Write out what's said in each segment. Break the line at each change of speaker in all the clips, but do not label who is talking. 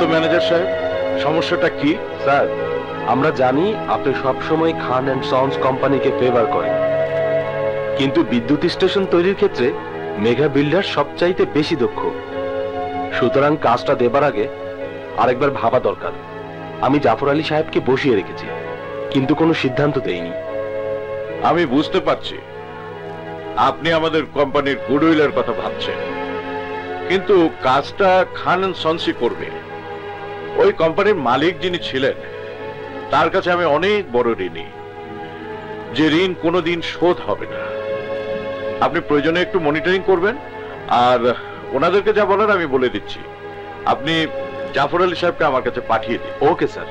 তো ম্যানেজার সাহেব, সমস্যাটা কি?
স্যার, আমরা জানি আপনি সবসময় খান অ্যান্ড সন্স কোম্পানিকে ফেভার করেন, কিন্তু বিদ্যুৎ স্টেশন তৈরির ক্ষেত্রে মেগা বিল্ডার সবচাইতে বেশি দক্ষ। সুতরাং কাজটা দেবার আগে আরেকবার ভাবা দরকার। আমি জাফর আলী সাহেবকে বসিয়ে রেখেছি, কিন্তু কোনো সিদ্ধান্ত দেইনি।
আমি বুঝতে পারছি আপনি আমাদের কোম্পানির গুডউইলের কথা ভাবছেন, কিন্তু কাজটা খান অ্যান্ড সন্সই করবে। ওই কোম্পানির মালিক যিনি ছিলেন, তার কাছে আমি অনেক বড় ঋণী, যে ঋণ কোনোদিন শোধ হবে না। আপনি প্রয়োজনে একটু মনিটরিং করবেন, আর ওনাদেরকে যা বলার আমি বলে দিচ্ছি। আপনি জাফর আলী সাহেবকে আমার কাছে পাঠিয়ে দিন।
Okay sir.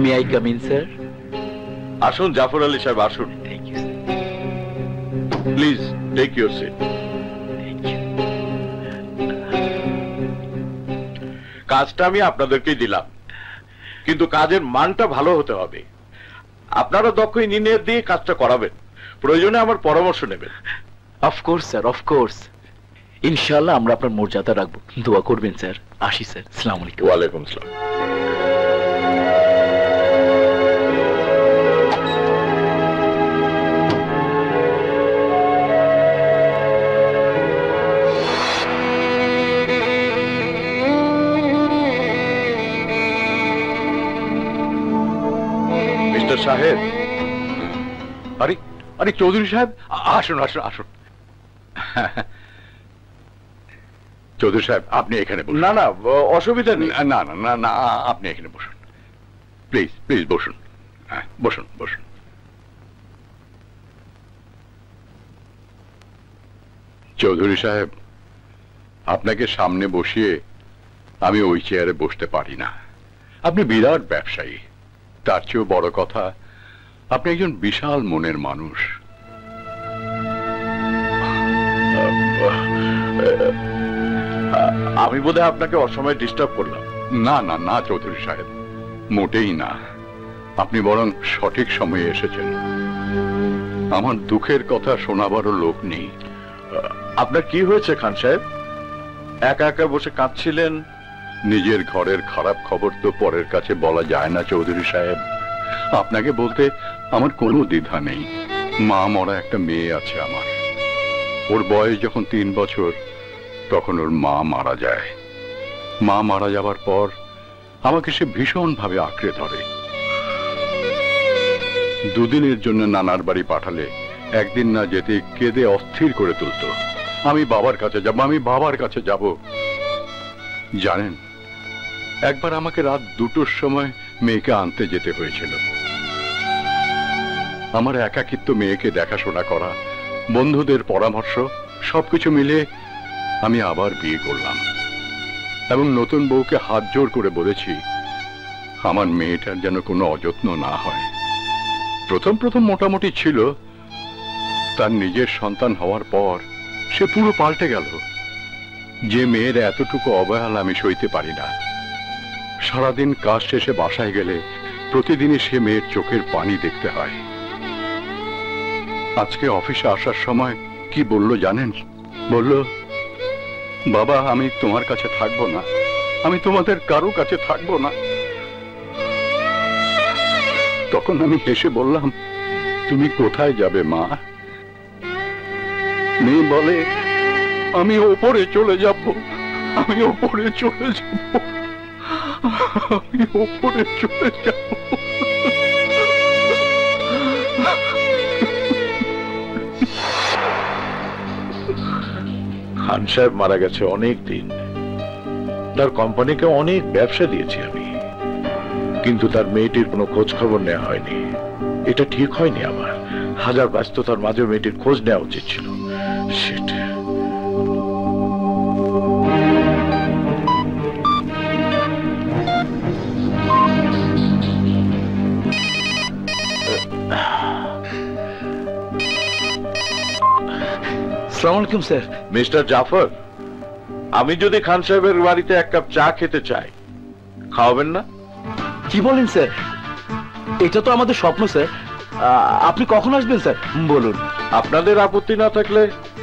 May I come in, sir?
আসুন জাফর আলী সাহেব, আসুন।
Thank you, sir.
Please take your seat.
Thank you.
কাজটা আমি আপনাদেরকেই দিলাম, কিন্তু কাজের মানটা ভালো হতে হবে। আপনারা দক্ষ ইঞ্জিনিয়ার দিয়ে কাজটা করাবেন, প্রয়োজনে আমার পরামর্শ নেবেন।
Of course, sir. Of course. ইনশাআল্লাহ আমরা আপনার মর্যাদা রাখবো। দোয়া করবেন স্যার। আসি স্যার। আসসালামু আলাইকুম।
ওয়ালাইকুম আসসালাম। মিস্টার সাহেব।
আরে আরে চৌধুরী সাহেব, আসুন আসুন আসুন। চৌধুরী সাহেব, আপনি এখানে বসুন।
না না, অসুবিধা নেই।
না না না না, আপনি এখানে বসুন, প্লিজ প্লিজ বসুন। হ্যাঁ, বসুন বসুন। চৌধুরী সাহেব, আপনাকে সামনে বসিয়ে আমি ওই চেয়ারে বসতে পারি না। আপনি বিরাট ব্যবসায়ী, তার চেয়েও বড় কথা আপনি একজন বিশাল মনের মানুষ।
আমি বোধহয় আপনাকে অসময়ে ডিস্টার্ব করলাম।
না না না চৌধুরী সাহেব, মোটেই না। আপনি বরং সঠিক সময়ে এসেছেন। আমার দুঃখের কথা শোনাবারও লোক নেই।
আপনার কি হয়েছে খান সাহেব? একা একা বসে কাঁদছিলেন।
নিজের ঘরের খারাপ খবর তো পরের কাছে বলা যায় না চৌধুরী সাহেব। আপনাকে বলতে আমার কোনো দ্বিধা নেই। মা মরা একটা মেয়ে আছে আমার। ওর বয়স যখন 3 বছর, তখন ওর মা মারা যায়। মা মারা যাবার পর আমাকে সে ভীষণ ভাবে আঁকড়ে ধরে। 2 দিনের জন্য নানার বাড়ি পাঠালে একদিন না যেতে কেঁদে অস্থির করে তুলত। আমি বাবার কাছে যাব, আমি বাবার কাছে যাব। জানেন, একবার আমাকে রাত 2টোর সময় মেয়েকে আনতে যেতে হয়েছিল। আমার একাকিত্ব মেয়েকে দেখাশোনা করা, বন্ধুদের পরামর্শ, সবকিছু মিলে আমি আবার বিয়ে করলাম এবং নতুন বউকে হাত জোড় করে বলেছি আমার মেয়েটার যেন কোনো অযত্ন না হয়। প্রথম প্রথম মোটামুটি ছিল, তার নিজের সন্তান হওয়ার পর সে পুরো পাল্টে গেল। যে মেয়ের এতটুকু অবহেলা আমি সইতে পারি না। সারাদিন কাজ শেষে বাসায় গেলে প্রতিদিনই সে মেয়ের চোখের পানি দেখতে হয়। আজকে অফিসে আসার সময় কি বলল জানেন? বলল, বাবা আমি তোমার কাছে থাকবো না, আমি তোমাদের কারো কাছে থাকবো না। তখন আমি হেসে বললাম, তুমি কোথায় যাবে মা? মেয়ে বলে, আমি ওপরে চলে যাব, আমি ওপরে চলে যাব, আমি ওপরে চলে যাব।
খান সাহেব মারা গেছে অনেক দিন। তার কোম্পানিকে অনেক ব্যবসা দিয়েছি আমি, কিন্তু তার মেয়েটির কোনো খোঁজ খবর নেওয়া হয়নি। এটা ঠিক হয়নি আমার। হাজার ব্যস্ততার মাঝে মেয়েটির খোঁজ নেওয়া উচিত ছিল। সেটা
আসসালামু আলাইকুম স্যার।
মিস্টার জাফর, আমি যদি খান সাহেবের বাড়িতে 1 কাপ চা খেতে চাই, খাওয়াবেন না?
কি বলেন স্যার? এটা তো আমাদের স্বপ্ন স্যার। আপনি কখন আসবেন স্যার বলুন।
আপনাদের আপত্তি না থাকলে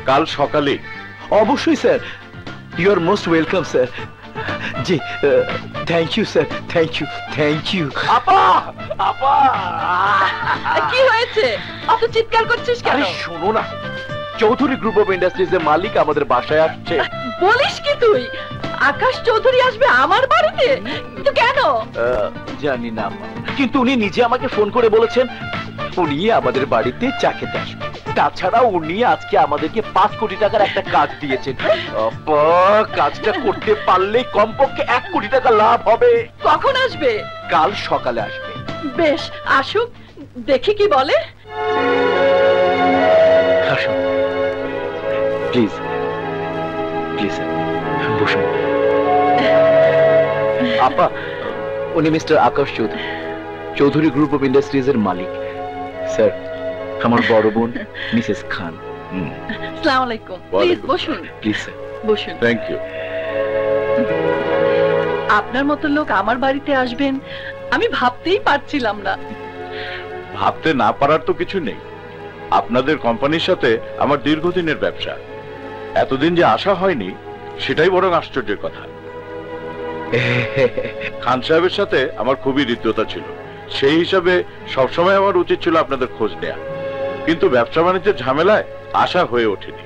কাল সকালে।
অবশ্যই sir, you are most welcome sir. জি, thank you sir, thank you. আপা, আপা,
কি হয়েছে? অত চিৎকার করছিস কেন?
আরে শোনো না, চৌধুরী গ্রুপ অফ ইন্ডাস্ট্রিজ এর মালিক আমাদের বাসায় আসছে।
বলিস কি তুই? আকাশ চৌধুরী আসবে আমার বাড়িতে? কিন্তু কেন?
জানি না, কিন্তু উনি নিজে আমাকে ফোন করে বলেছেন উনি আমাদের বাড়িতে চা খেতে আসবে। তাছাড়া উনি আজকে আমাদেরকে 5 কোটি টাকার একটা কাজ দিয়েছেন। কাজটা করতে পারলে কমপক্ষে 1 কোটি টাকা লাভ হবে।
কখন আসবে?
কাল সকালে আসবে।
বেশ, আসুক, দেখি কি বলে।
আসুন প্লিজ, প্লিজ বসুন। আপা, উনি mister Akash Chowdhury, Chowdhury group of industries এর মালিক। স্যার, আমার বড় বোন মিসেস খান।
আসসালামু আলাইকুম। প্লিজ বসুন।
প্লিজ স্যার
বসুন।
Thank you.
আপনার মতো লোক আমার বাড়িতে আসবেন আমি ভাবতেই পারছিলাম না।
ভাবতে না পারার তো কিছু নেই। আপনাদের কোম্পানির সাথে আমার দীর্ঘদিনের ব্যবসা, এতদিন যে আশা হয়নি সেটাই বরং আশ্চর্যের কথা। খান সাহেবের সাথে আমার খুবই হৃদ্যতা ছিল, সেই হিসাবে সবসময় আমার উচিত ছিল আপনাদের খোঁজ নেয়া, কিন্তু ব্যবসা বাণিজ্যের ঝামেলায় আশা হয়ে ওঠেনি।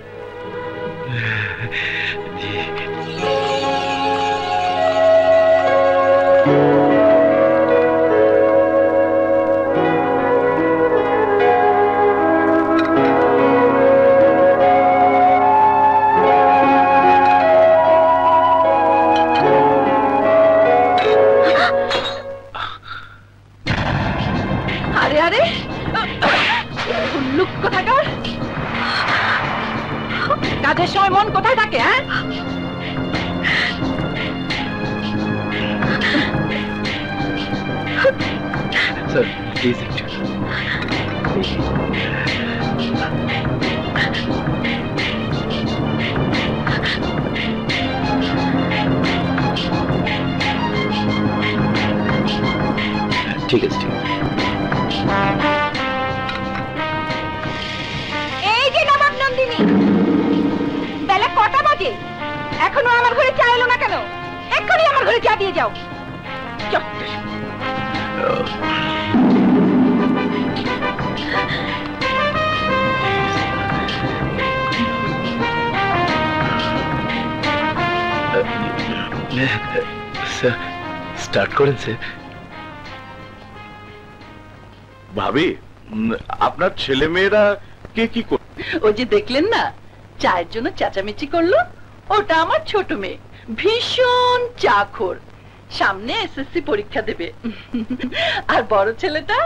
আরে আরে, লুক কোথাকার? কাজের সময় মন কোথায় থাকে? হ্যাঁ,
স্যার প্লিজ একটু। ঠিক আছে, ঠিক আছে।
এই যে নবাব নন্দিনী, বেলা কটা বাজে? এখনো আমার ঘরে চা এলো না কেন? এক্ষুনি আমার ঘরে চা দিয়ে যাও।
স্যার স্টার্ট করেন স্যার।
ভাবি, আপনার ছেলে মেয়েরা কে কি করে?
ওই যে দেখলেন না, চায়ের জন্য চেঁচামেচি করলো, ওটা আমার ছোট মেয়ে, ভীষণ চাখোর, সামনে এসএসসি পরীক্ষা দেবে। আর বড় ছেলেটা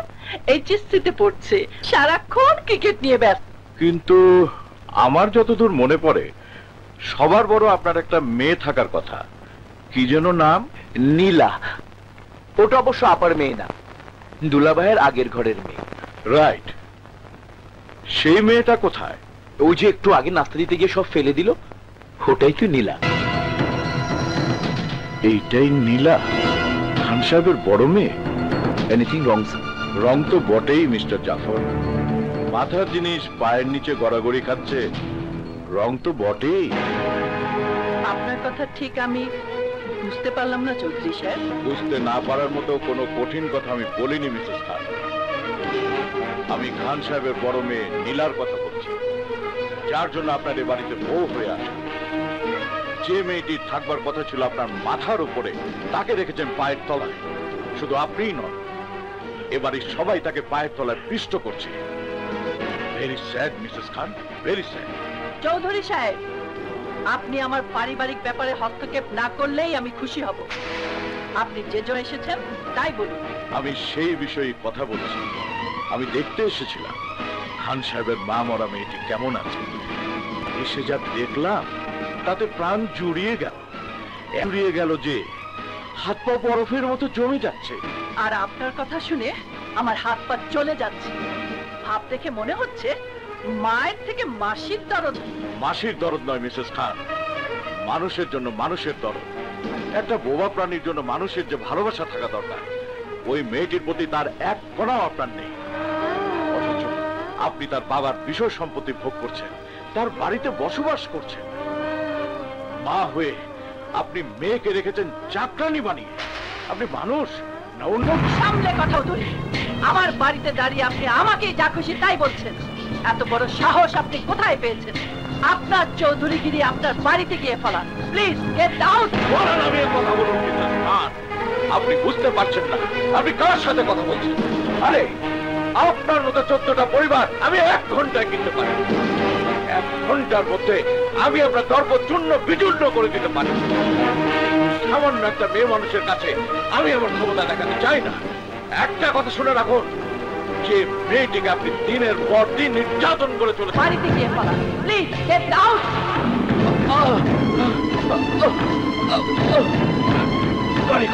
এইচএসসি তে পড়ছে, সারাক্ষণ ক্রিকেট নিয়ে ব্যস্ত।
কিন্তু আমার যতদূর মনে পড়ে সবার বড় আপনার একটা মেয়ে থাকার কথা, কি যেন নাম?
নীলা। ওটা অবশ্য আপার মেয়ে না, দুলাভাইয়ের আগের ঘরের মেয়ে।
রাইট, সেই মেয়েটা কোথায়?
ওই যে একটু আগে নাস্তা দিতে গিয়ে সব ফেলে দিল, ওটাই তো নীলা।
এইটাই নীলা, খান সাহেবের বড় মেয়ে?
Anything wrong?
রং তো বটেই মিস্টার জাফর, মাথার জিনিস পায়ের নিচে গড়াগড়ি খাচ্ছে, রং তো বটেই।
আপনার কথা ঠিক আমি বুঝতে পারলাম না চৌধুরী সাহেব।
বুঝতে না পারার মতো কোনো কঠিন কথা আমি বলিনি মিসেস খান। আমি খান সাহেবের বড় মেয়ে নীলার কথা বলছি, যার জন্য আপনার এ বাড়িতে বউ হয়ে আসে। যে মেয়েটি থাকবার কথা ছিল আপনার মাথার উপরে, তাকে রেখেছেন পায়ের তলায়। শুধু আপনিই নন, এবাড়ির সবাই তাকে পায়ের তলায় পিষ্ট করছে। ভেরি স্যাড মিসেস খান, ভেরি স্যাড।
চৌধুরী সাহেব, আপনি আমার পারিবারিক ব্যাপারে হস্তক্ষেপ না করলেই আমি খুশি হব। আপনি যে জন্য এসেছেন তাই বলুন।
আমি সেই বিষয়ে কথা বলছি। আমি দেখতে এসেছিলাম খান সাহেবের মা মরা মেয়েটি কেমন আছে। এসে যা দেখলাম তাতে প্রাণ জুড়িয়ে গেল যে হাত পা বরফের মতো জমে যাচ্ছে।
আর আপনার কথা শুনে আমার হাত পা চলে যাচ্ছে। ভাব দেখে মনে হচ্ছে মায়ের থেকে মাসির দরদ।
মাসির দরদ নয় মিসেস খান, মানুষের জন্য মানুষের দরদ। একটা বোবা প্রাণীর জন্য মানুষের যে ভালোবাসা থাকা দরকার, ওই মেয়েটির প্রতি তার এক কণাও আপনার নেই। আপনি তার বাবার বিষয় সম্পত্তি ভোগ করছেন, তার বাড়িতে বসবাস করছেন। মা হয়ে আপনি মেয়েকে রেখেছেন চাকরানি বানিয়ে। আপনি মানুষ না অন্য?
সামলে কথা তুলি। আমার বাড়িতে দাঁড়িয়ে আপনি আমাকে যা খুশি তাই বলছেন। এত বড় সাহস আপনি কোথায় পেয়েছেন? আপনার চৌধুরীগিরি আপনার বাড়িতে গিয়ে ফেলান। Please get out.
বলার আমি কথা বলুন মিসেস খান। আপনি বুঝতে পারছেন না আপনি কার সাথে কথা বলছেন। আরে আপনার মতো 14টা পরিবার আমি 1 ঘন্টায় কিনতে পারি। 1 ঘন্টার মধ্যে আমি আপনার দর্প চূর্ণ বিচূর্ণ করে দিতে পারি। সামান্য একটা মেয়ে মানুষের কাছে আমি আমার ক্ষমতা দেখাতে চাই না। একটা কথা শুনে রাখুন, যে মেয়েটিকে আপনি দিনের পর দিন নির্যাতন করে চলেছেন।
বাড়িতে গিয়ে ফেলান। Please get out.
গাড়ি